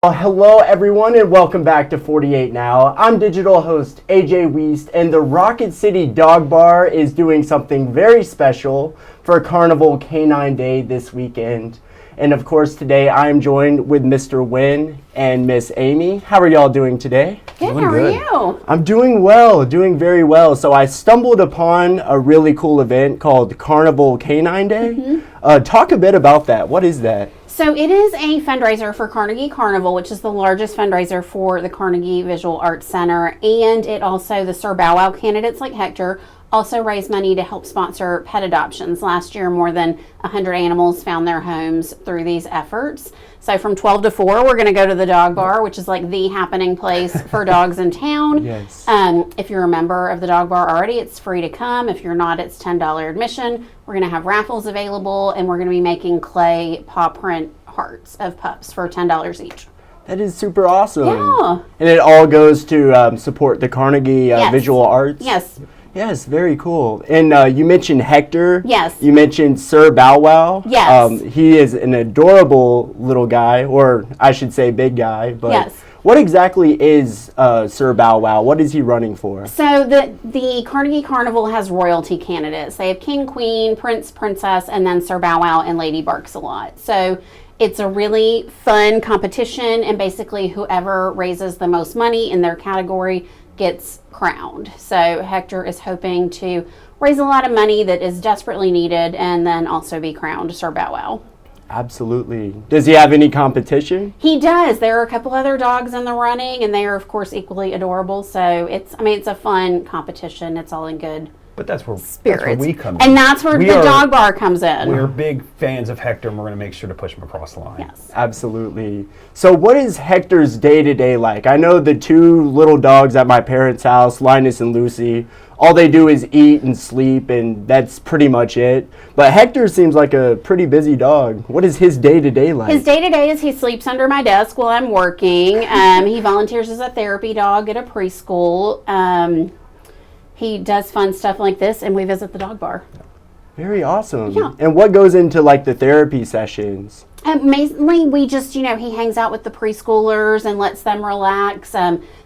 Well, hello everyone and welcome back to 48 Now. I'm digital host AJ Wiest, and the Rocket City Dog Bar is doing something very special for Carnival Canine Day this weekend. And of course today I'm joined with Mr. Wynn and Miss Amy. How are y'all doing today? Good, how are you? I'm doing well, doing very well. So I stumbled upon a really cool event called Carnival Canine Day. Talk a bit about that. What is that? So it is a fundraiser for Carnegie Carnival, which is the largest fundraiser for the Carnegie Visual Arts Center. And it also, the Sir Bow Wow candidates like Hector also raise money to help sponsor pet adoptions. Last year, more than 100 animals found their homes through these efforts. So from 12 to 4, we're going to go to the dog bar, which is like the happening place for dogs in town. Yes. If you're a member of the dog bar already, it's free to come. If you're not, it's $10 admission. We're going to have raffles available, and we're going to be making clay paw print hearts of pups for $10 each. That is super awesome. Yeah. And it all goes to support the Carnegie Yes. Visual Arts? Yes. Yes, very cool. And you mentioned Hector. Yes. You mentioned Sir Bow Wow. Yes. He is an adorable little guy, or I should say big guy. But Yes. what exactly is Sir Bow Wow? What is he running for? So the Carnegie Carnival has royalty candidates. They have King, Queen, Prince, Princess, and then Sir Bow Wow and Lady Barks-a-Lot. So it's a really fun competition, and basically whoever raises the most money in their category gets crowned. So Hector is hoping to raise a lot of money that is desperately needed and then also be crowned Sir Bow Wow. Absolutely. Does he have any competition? He does. There are a couple other dogs in the running, and they are of course equally adorable. So it's a fun competition. It's all in good But that's where we come in. And that's where the dog bar comes in. We're big fans of Hector, and we're going to make sure to push him across the line. Yes. Absolutely. So what is Hector's day-to-day like? I know the two little dogs at my parents' house, Linus and Lucy, all they do is eat and sleep, and that's pretty much it. But Hector seems like a pretty busy dog. What is his day-to-day like? His day-to-day is he sleeps under my desk while I'm working. He volunteers as a therapy dog at a preschool. He does fun stuff like this, and we visit the dog bar. Very awesome. Yeah. And what goes into like the therapy sessions? Mainly, we just, he hangs out with the preschoolers and lets them relax.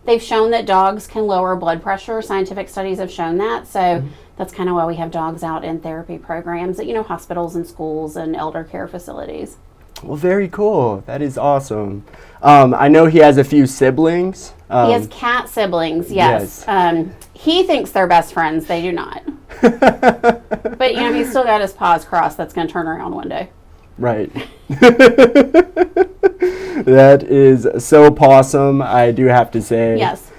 They've shown that dogs can lower blood pressure. Scientific studies have shown that. So that's kind of why we have dogs out in therapy programs at, hospitals and schools and elder care facilities. Well, very cool. That is awesome. I know he has a few siblings. He has cat siblings, yes. He thinks they're best friends. They do not. But, he's still got his paws crossed. That's going to turn around one day. Right. That is so pawsome, I do have to say. Yes.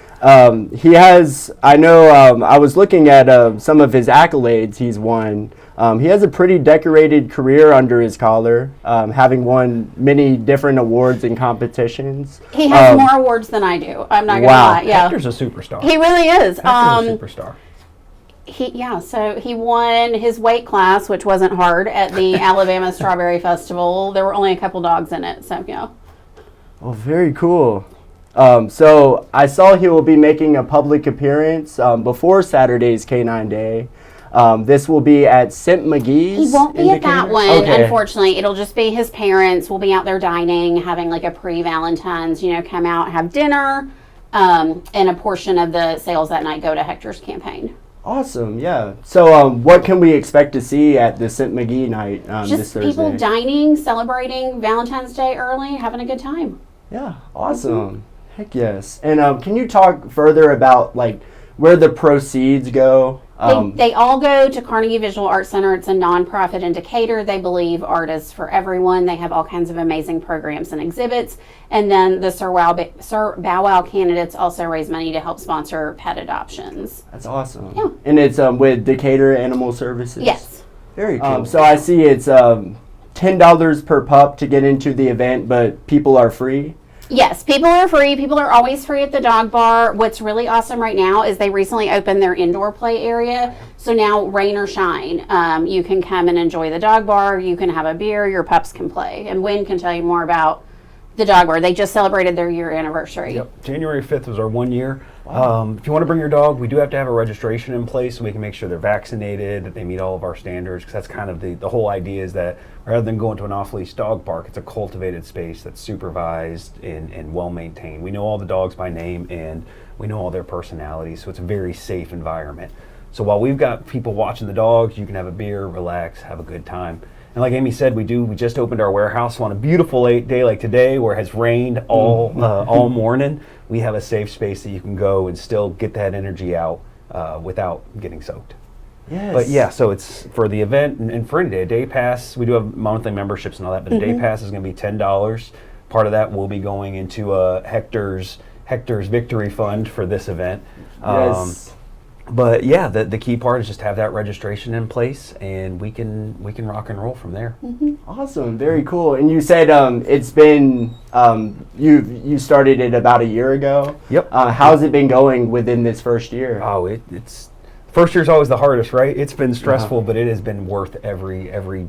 He has, I know, I was looking at some of his accolades he's won. He has a pretty decorated career under his collar, having won many different awards and competitions. He has more awards than I do. I'm not going to lie. Yeah. Hector's a superstar. He really is. Hector's a superstar. So he won his weight class, which wasn't hard, at the Alabama Strawberry Festival. There were only a couple dogs in it, so yeah. Well, very cool. So I saw he will be making a public appearance before Saturday's Canine Day. This will be at St. McGee's. He won't be at that one, okay. Unfortunately. It'll just be his parents. We'll be out there dining, having like a pre-Valentine's, come out, have dinner, and a portion of the sales that night go to Hector's campaign. Awesome, yeah. So what can we expect to see at the St. McGee night this Thursday? Just people dining, celebrating Valentine's Day early, having a good time. Yeah, awesome. Heck yes. And can you talk further about like where the proceeds go? They all go to Carnegie Visual Arts Center. It's a nonprofit in Decatur. They believe art is for everyone. They have all kinds of amazing programs and exhibits. And then the Sir Bow Wow candidates also raise money to help sponsor pet adoptions. That's awesome. Yeah. And it's with Decatur Animal Services? Yes. Very cool. So I see it's $10 per pup to get into the event, but people are free? Yes, people are free. People are always free at the dog bar. What's really awesome right now is they recently opened their indoor play area. So now, rain or shine, you can come and enjoy the dog bar. You can have a beer. Your pups can play. And Wynn can tell you more about The dog bar. They just celebrated their year anniversary. Yep. January 5th was our 1 year. Wow. If you want to bring your dog, we do have to have a registration in place so we can make sure they're vaccinated, that they meet all of our standards, because that's kind of the whole idea, is that rather than going to an off-leash dog park, it's a cultivated space that's supervised and well-maintained. We know all the dogs by name and we know all their personalities, so it's a very safe environment. So while we've got people watching the dogs, you can have a beer, relax, have a good time. And like Amy said, we just opened our warehouse on a beautiful day like today where it has rained all morning. We have a safe space that you can go and still get that energy out without getting soaked. Yes. But yeah, so it's for the event and for any day. A day pass, we do have monthly memberships and all that, but a day pass is going to be $10. Part of that will be going into Hector's Victory Fund for this event. Yes. But yeah, the key part is just have that registration in place, and we can rock and roll from there. Awesome, very cool. And you said it's been you started it about a year ago. Yep. How's it been going within this first year? Oh, it's first year's always the hardest, right? It's been stressful, but it has been worth every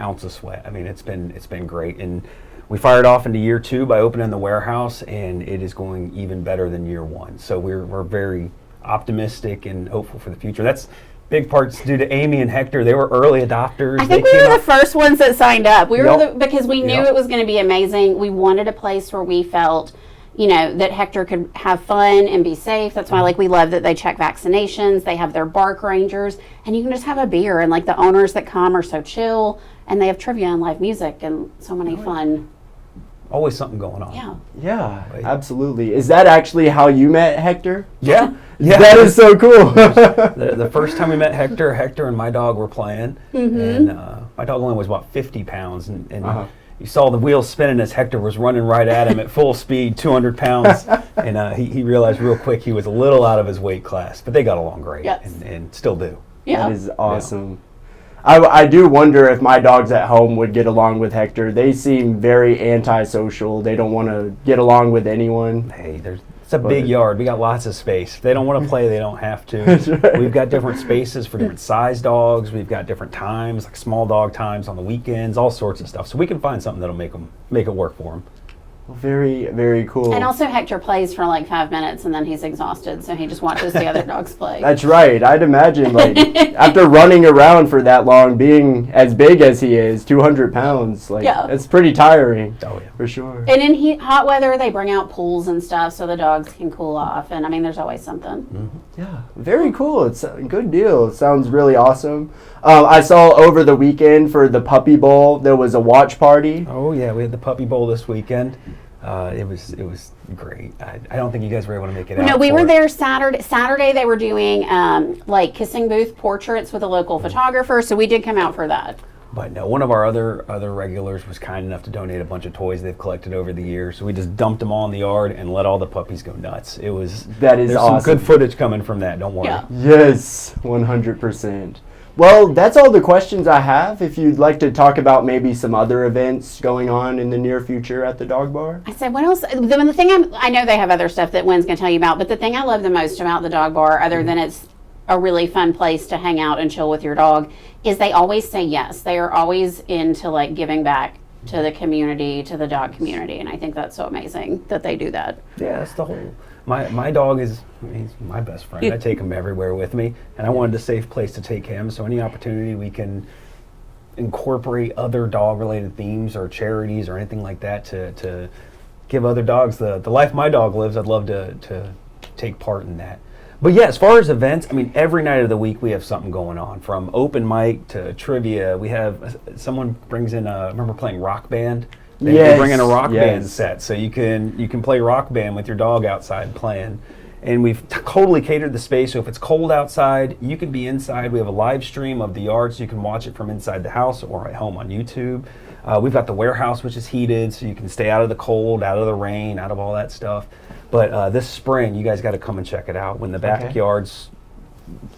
ounce of sweat. I mean, it's been great, and we fired off into year 2 by opening the warehouse, and it is going even better than year 1. So we're very optimistic and hopeful for the future. That's big parts due to Amy and Hector. They were early adopters. I think we were the first ones that signed up. We were because we knew it was going to be amazing. We wanted a place where we felt, that Hector could have fun and be safe. That's why, we love that they check vaccinations. They have their bark rangers, and you can just have a beer. And the owners that come are so chill, and they have trivia and live music and so many fun. Always something going on. Yeah, absolutely. Is that actually how you met Hector? Yeah. That is so cool. the first time we met Hector and my dog were playing, and my dog only was about 50 pounds, and you saw the wheels spinning as Hector was running right at him at full speed, 200 pounds, and he realized real quick he was a little out of his weight class, but they got along great, and still do. That is awesome. Yeah. I do wonder if my dogs at home would get along with Hector. They seem very antisocial. They don't want to get along with anyone. Hey, it's a big yard. We got lots of space. If they don't want to play, they don't have to. Right. We've got different spaces for different size dogs. We've got different times, like small dog times on the weekends, all sorts of stuff. So we can find something that'll make it work for them. Very, very cool. And also Hector plays for 5 minutes and then he's exhausted, so he just watches the other dogs play. That's right. I'd imagine after running around for that long, being as big as he is, 200 pounds, it's pretty tiring. Oh yeah, for sure. And in hot weather, they bring out pools and stuff so the dogs can cool off. And there's always something. Yeah, very cool. It's a good deal. It sounds really awesome. I saw over the weekend for the Puppy Bowl, there was a watch party. Oh yeah, we had the Puppy Bowl this weekend. It was great. I don't think you guys were able to make it out. No, we were there Saturday. Saturday they were doing kissing booth portraits with a local photographer, so we did come out for that. But no, one of our other regulars was kind enough to donate a bunch of toys they've collected over the years, so we just dumped them all in the yard and let all the puppies go nuts. There's awesome. Some good footage coming from that. Don't worry. Yeah. Yes, 100%. Well, that's all the questions I have. If you'd like to talk about maybe some other events going on in the near future at the dog bar. I said, what else? The thing I know they have other stuff that Wynn's going to tell you about, but the thing I love the most about the dog bar, other than it's a really fun place to hang out and chill with your dog, is they always say yes. They are always into giving back to the community, to the dog community, and I think that's so amazing that they do that. Yeah, that's the whole... My dog he's my best friend. I take him everywhere with me, and I wanted a safe place to take him, so any opportunity we can incorporate other dog-related themes or charities or anything like that to give other dogs the life my dog lives, I'd love to take part in that. But yeah, as far as events, every night of the week we have something going on, from open mic to trivia. We have someone brings in remember playing Rock Band? They bring in a rock band set, so you can play Rock Band with your dog outside playing. And we've totally catered the space, so if it's cold outside, you can be inside. We have a live stream of the yard, so you can watch it from inside the house or at home on YouTube. We've got the warehouse, which is heated, so you can stay out of the cold, out of the rain, out of all that stuff. But this spring, you guys got to come and check it out. When the backyard's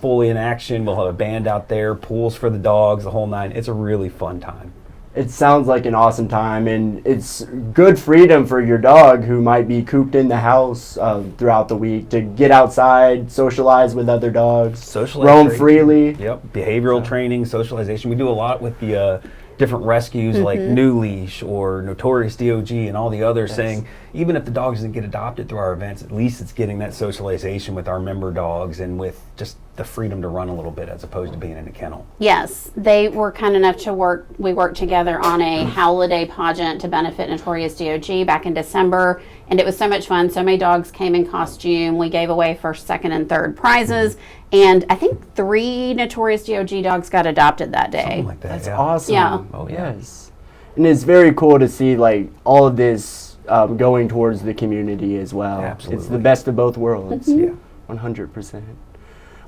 fully in action, we'll have a band out there, pools for the dogs, the whole nine. It's a really fun time. It sounds like an awesome time, and it's good freedom for your dog who might be cooped in the house throughout the week to get outside, socialize with other dogs, roam freely. Yep, behavioral training, socialization. We do a lot with the different rescues like New Leash or Notorious DOG and all the others saying, even if the dog doesn't get adopted through our events, at least it's getting that socialization with our member dogs and with just the freedom to run a little bit as opposed to being in a kennel. Yes, they were kind enough to we worked together on a holiday pageant to benefit Notorious DOG back in December, and it was so much fun. So many dogs came in costume. We gave away first, second, and third prizes, and I think 3 Notorious DOG dogs got adopted that day. Something like that. That's yeah. awesome. Yeah. Oh, yeah. Yes. And it's very cool to see like all of this going towards the community as well. Absolutely. It's the best of both worlds. Yeah. 100%.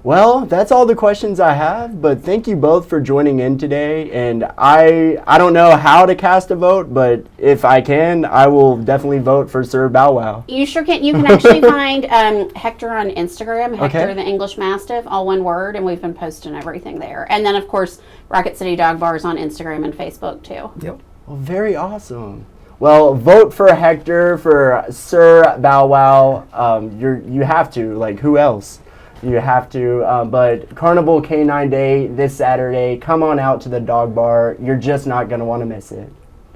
Well, that's all the questions I have, but thank you both for joining in today. And I don't know how to cast a vote, but if I can, I will definitely vote for Sir Bow Wow. You sure can. You can actually find Hector on Instagram, Hector the English Mastiff, all one word, and we've been posting everything there. And then, of course, Rocket City Dog Bar is on Instagram and Facebook, too. Yep. Well, very awesome. Well, vote for Hector, for Sir Bow Wow. You have to, like, who else? You have to, but Carnival Canine Day this Saturday. Come on out to the dog bar. You're just not going to want to miss it.